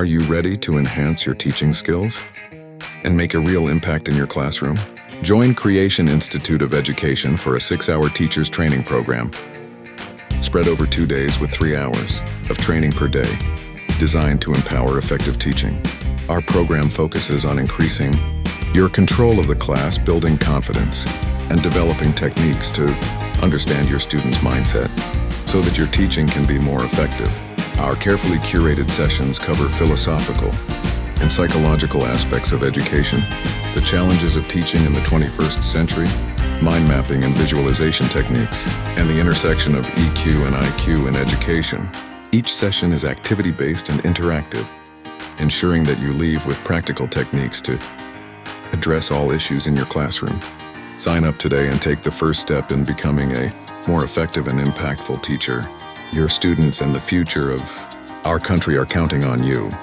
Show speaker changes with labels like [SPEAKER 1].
[SPEAKER 1] Are you ready to enhance your teaching skills and make a real impact in your classroom? Join Creation Institute of Education for a 6-hour teacher's training program, spread over 2 days with 3 hours of training per day, designed to empower effective teaching. Our program focuses on increasing your control of the class, building confidence, and developing techniques to understand your students' mindset so that your teaching can be more effective. Our carefully curated sessions cover philosophical and psychological aspects of education, the challenges of teaching in the 21st century, mind mapping and visualization techniques, and the intersection of EQ and IQ in education. Each session is activity-based and interactive, ensuring that you leave with practical techniques to address all issues in your classroom. Sign up today and take the first step in becoming a more effective and impactful teacher. Your students and the future of our country are counting on you.